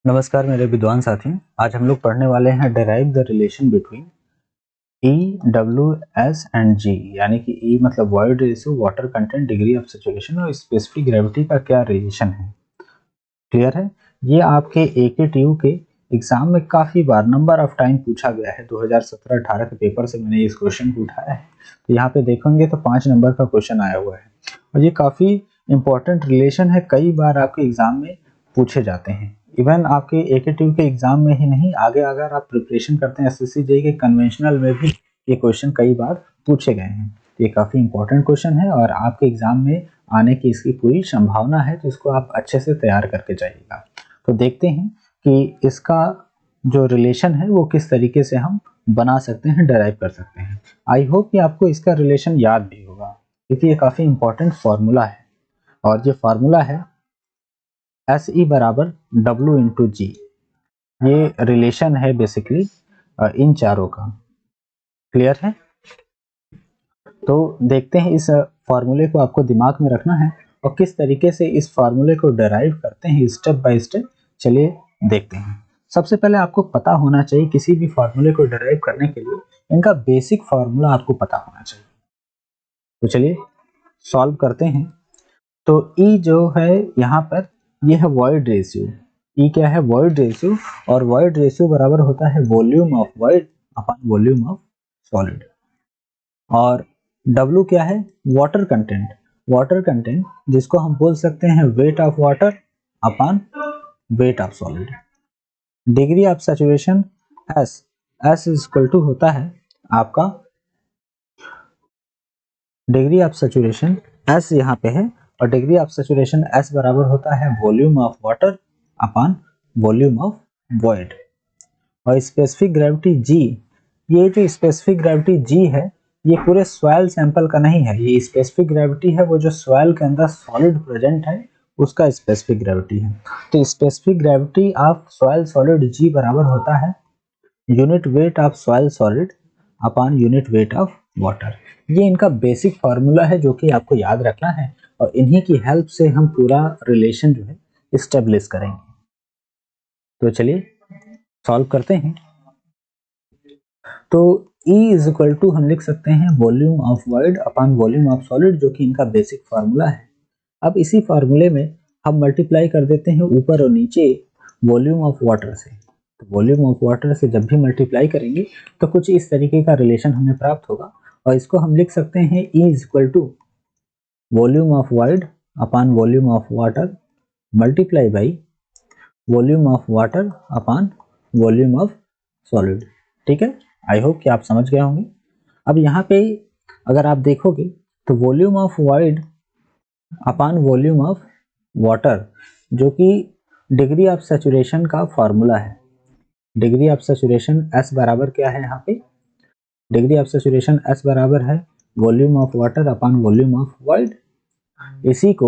नमस्कार मेरे विद्वान साथियों। आज हम लोग पढ़ने वाले हैं derive the relation between E W S and G, यानी कि ई मतलब void ratio, water content, degree of saturation और स्पेसिफिक ग्रेविटी का क्या रिलेशन है। क्लियर है? ये आपके एकेटीयू के एग्जाम में काफी बार नंबर ऑफ टाइम पूछा गया है। 2017-18 के पेपर से मैंने इस क्वेश्चन को उठाया है। तो यहाँ पे देखेंगे तो 5 नंबर का क्वेश्चन आया हुआ है और ये काफी इंपॉर्टेंट रिलेशन है। कई बार आपके एग्जाम में पूछे जाते हैं। इवन आपके एकेटीयू के एग्जाम में ही नहीं, आगे अगर आप प्रिपरेशन करते हैं एसएससी जेईई के कन्वेंशनल में भी ये क्वेश्चन कई बार पूछे गए हैं। ये काफी इंपॉर्टेंट क्वेश्चन है और आपके एग्जाम में आने की इसकी पूरी संभावना है, तो इसको आप अच्छे से तैयार करके जाइएगा। तो देखते हैं कि इसका जो रिलेशन है वो किस तरीके से हम बना सकते हैं, डराइव कर सकते हैं। आई होप कि आपको इसका रिलेशन याद भी होगा, क्योंकि ये काफी इंपॉर्टेंट फॉर्मूला है और ये फॉर्मूला है एस ई बराबर डब्ल्यू इंटू जी। ये रिलेशन है बेसिकली इन चारों का। क्लियर है? तो देखते हैं, इस फॉर्मूले को आपको दिमाग में रखना है और किस तरीके से इस फॉर्मूले को डराइव करते हैं स्टेप बाय स्टेप। चलिए देखते हैं। सबसे पहले आपको पता होना चाहिए किसी भी फॉर्मूले को डराइव करने के लिए इनका बेसिक फॉर्मूला आपको पता होना चाहिए। तो चलिए सॉल्व करते हैं। तो ई जो है यहाँ पर, ये है वॉइड रेशियो। ई क्या है? Void ratio. और वॉइड रेशियो बराबर होता है volume of void upon volume of solid. और W क्या है? Water content. वाटर कंटेंट जिसको हम बोल सकते हैं weight of water upon weight of solid. Degree of saturation S, S is equal to होता है आपका डिग्री ऑफ सैचुरेशन S यहाँ पे है, और डिग्री ऑफ सैचुरेशन S बराबर होता है volume of water upon volume of void. और स्पेसिफिक ग्रेविटी G, ये जो स्पेसिफिक ग्रेविटी G है ये पूरे सॉइल सैंपल का नहीं है। ये स्पेसिफिक ग्रेविटी है वो जो सॉइल के अंदर सॉलिड प्रेजेंट है उसका स्पेसिफिक ग्रेविटी है। तो specific gravity of soil solid G बराबर होता है unit weight of soil solid upon unit weight of water. ये इनका बेसिक फार्मूला है जो कि आपको याद रखना है और इन्हीं की हेल्प से हम पूरा रिलेशन जो है इस्टेब्लिश करेंगे। तो चलिए सॉल्व करते हैं। तो E इज इक्वल टू हम लिख सकते हैं volume of void upon volume of solid, जो कि इनका बेसिक फार्मूला है। अब इसी फार्मूले में हम मल्टीप्लाई कर देते हैं ऊपर और नीचे वॉल्यूम ऑफ वाटर से। तो वॉल्यूम ऑफ वाटर से जब भी मल्टीप्लाई करेंगे तो कुछ इस तरीके का रिलेशन हमें प्राप्त होगा और इसको हम लिख सकते हैं E is equal to volume of void upon volume of water multiply by volume of water upon volume of solid. ठीक है, आई होप कि आप समझ गए होंगे। अब यहाँ पे अगर आप देखोगे तो volume of void upon volume of water, जो कि डिग्री ऑफ सैचुरेशन का फॉर्मूला है। डिग्री ऑफ सैचुरेशन S बराबर क्या है? यहाँ पे डिग्री ऑफ सैचुरेशन S बराबर है volume of water upon volume of void. इसी को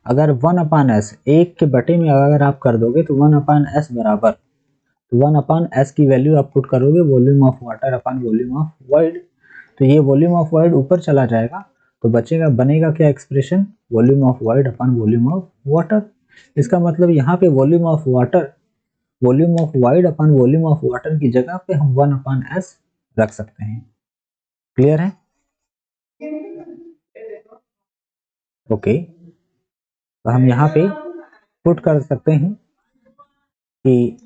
अगर 1 अपान एस, एक के बटे में अगर आप कर दोगे तो 1 अपान एस बराबर, तो 1 अपान एस की वैल्यू आप पुट करोगे volume of water upon volume of void. तो ये वॉल्यूम ऑफ वॉइड ऊपर चला जाएगा तो बचेगा, बनेगा क्या expression? Volume of void upon volume of water. इसका मतलब यहाँ पे volume of water, volume of wide upon volume of water की जगह पे हम 1 अपॉन एस रख सकते हैं। क्लियर है? ओके, तो हम यहाँ पे पुट कर सकते हैं कि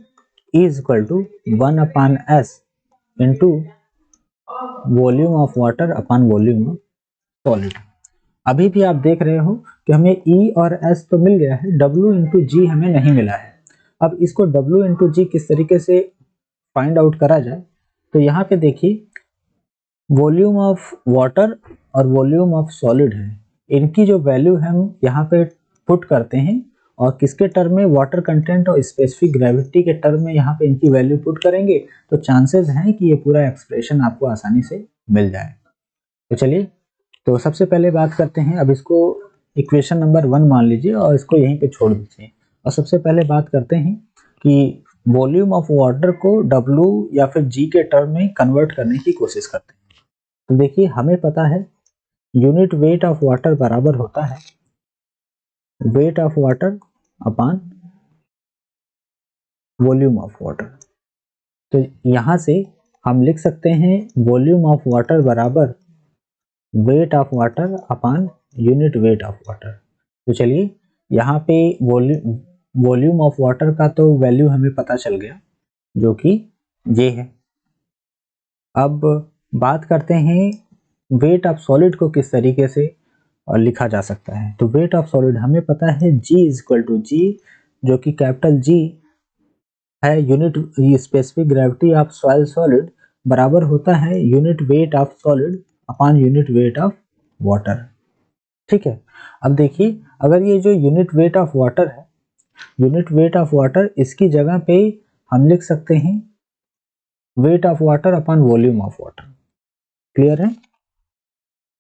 E is equal to 1 upon S into volume of water upon volume of solid. अभी भी आप देख रहे हो कि हमें E और S तो मिल गया है, W इंटू जी हमें नहीं मिला है। अब इसको W इंटू जी किस तरीके से फाइंड आउट करा जाए, तो यहाँ पे देखिए वॉल्यूम ऑफ वाटर और वॉल्यूम ऑफ सॉलिड है, इनकी जो वैल्यू हम यहाँ पे पुट करते हैं और किसके टर्म में? वाटर कंटेंट और स्पेसिफिक ग्रेविटी के टर्म में यहाँ पे इनकी वैल्यू पुट करेंगे तो चांसेस हैं कि ये पूरा एक्सप्रेशन आपको आसानी से मिल जाए। तो चलिए, तो सबसे पहले बात करते हैं। अब इसको इक्वेशन नंबर 1 मान लीजिए और इसको यहीं पे छोड़ दीजिए और सबसे पहले बात करते हैं कि वॉल्यूम ऑफ वाटर को W या फिर G के टर्म में कन्वर्ट करने की कोशिश करते हैं। तो देखिए हमें पता है यूनिट वेट ऑफ वाटर बराबर होता है weight of water upon volume of water. तो यहाँ से हम लिख सकते हैं वॉल्यूम ऑफ वाटर बराबर wait of water upon unit weight of water. तो चलिए यहाँ पे वॉल्यूम ऑफ वाटर का तो वैल्यू हमें पता चल गया जो कि ये है। अब बात करते हैं वेट ऑफ सॉलिड को किस तरीके से लिखा जा सकता है। तो वेट ऑफ सॉलिड हमें पता है G is equal to G, जो कि कैपिटल G है unit specific gravity of soil solid, बराबर होता है unit weight of solid upon unit weight of water. ठीक है, अब देखिए अगर ये जो यूनिट वेट ऑफ वाटर है, यूनिट वेट ऑफ वाटर, इसकी जगह पे हम लिख सकते हैं weight of water upon volume of water. Clear है?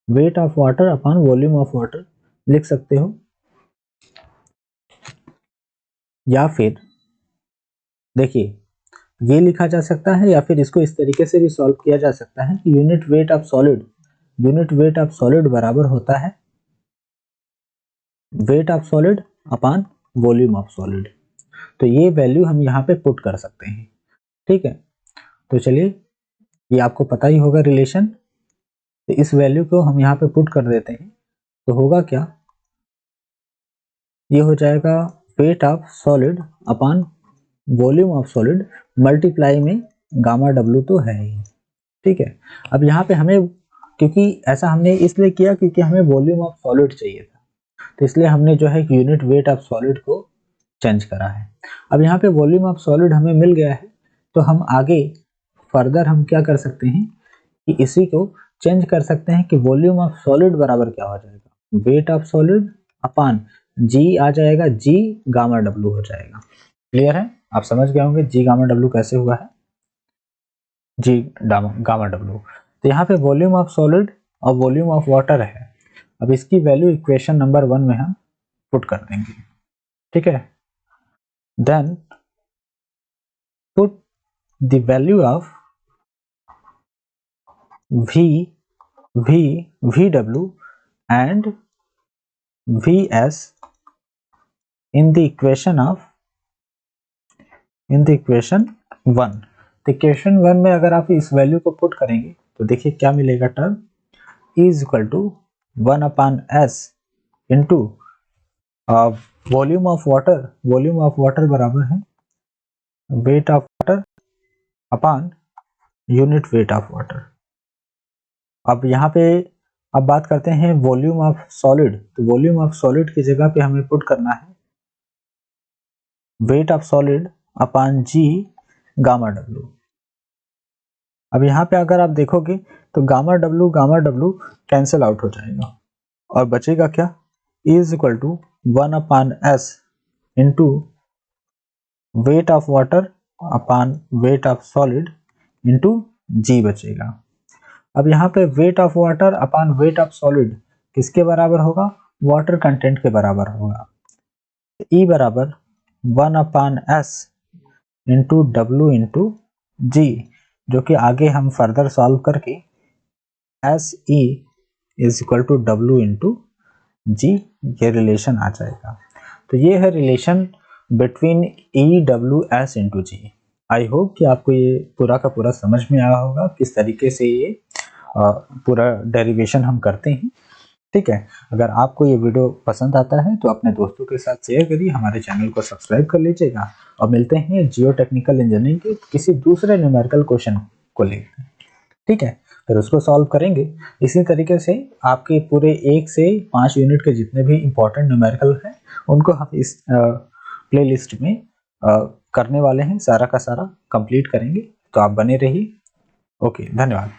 Weight of water upon volume of water लिख सकते हो, या फिर देखिए ये लिखा जा सकता है, या फिर इसको इस तरीके से भी सॉल्व किया जा सकता है कि यूनिट वेट ऑफ सॉलिड बराबर होता है weight of solid upon volume of solid. तो ये वैल्यू हम यहाँ पे पुट कर सकते हैं। ठीक है, तो चलिए ये आपको पता ही होगा रिलेशन, तो इस वैल्यू को हम यहाँ पे पुट कर देते हैं। तो होगा क्या, ये हो जाएगा wait of solid upon volume of solid multiply में गामा डब्ल्यू तो है ही। ठीक है, अब यहाँ पे हमें, क्योंकि ऐसा हमने इसलिए किया क्योंकि हमें वॉल्यूम ऑफ सॉलिड चाहिए था, तो इसलिए हमने जो है यूनिट वेट ऑफ सॉलिड को चेंज करा है। अब यहाँ पे वॉल्यूम ऑफ सॉलिड हमें मिल गया है, तो हम आगे फर्दर हम क्या कर सकते हैं कि इसी को चेंज कर सकते हैं कि वॉल्यूम ऑफ सॉलिड बराबर क्या हो जाएगा, वेट ऑफ सॉलिड अपॉन जी आ जाएगा, जी गामा डब्ल्यू हो जाएगा। क्लियर है? आप समझ गए होंगे जी गामा डब्ल्यू कैसे हुआ है, जी गामा डब्ल्यू। तो यहाँ पे वॉल्यूम ऑफ सॉलिड और वॉल्यूम ऑफ वाटर है। अब इसकी वैल्यू इक्वेशन नंबर 1 में हम पुट कर देंगे। ठीक है, then put the value of VW and VS in the equation 1। तो इक्वेशन 1 में अगर आप इस वैल्यू को पुट करेंगे तो देखिए क्या मिलेगा, term is equal to 1 upon S into volume of water बराबर है weight of water upon unit weight of water. अब यहाँ पे अब बात करते हैं वॉल्यूम ऑफ सॉलिड। तो वॉल्यूम ऑफ सॉलिड की जगह पे हमें पुट करना है weight of solid upon G gamma W. अब यहाँ पे अगर आप देखोगे तो गामा डब्ल्यू कैंसिल आउट हो जाएगा और बचेगा क्या, is equal to 1 upon S into weight of water upon weight of solid into G बचेगा। अब यहाँ पे weight of water upon weight of solid किसके बराबर होगा, वाटर कंटेंट के बराबर होगा। E बराबर 1 upon S into W into G, जो कि आगे हम फर्दर सॉल्व करके SE is equal to W into G, ये रिलेशन आ जाएगा। तो ये है relation between EWS into G. I hope कि आपको ये पूरा का पूरा समझ में आया होगा किस तरीके से ये पूरा डेरिवेशन हम करते हैं। ठीक है, अगर आपको ये वीडियो पसंद आता है तो अपने दोस्तों के साथ शेयर करिए, हमारे चैनल को सब्सक्राइब कर लीजिएगा और मिलते हैं जियो टेक्निकल इंजीनियरिंग के किसी दूसरे न्यूमेरिकल क्वेश्चन को लेकर। ठीक है, फिर उसको सॉल्व करेंगे। इसी तरीके से आपके पूरे 1 से 5 यूनिट के जितने भी इंपॉर्टेंट न्यूमेरिकल हैं उनको हम इस प्लेलिस्ट में करने वाले हैं, सारा का सारा कंप्लीट करेंगे। तो आप बने रहिए। ओके, धन्यवाद।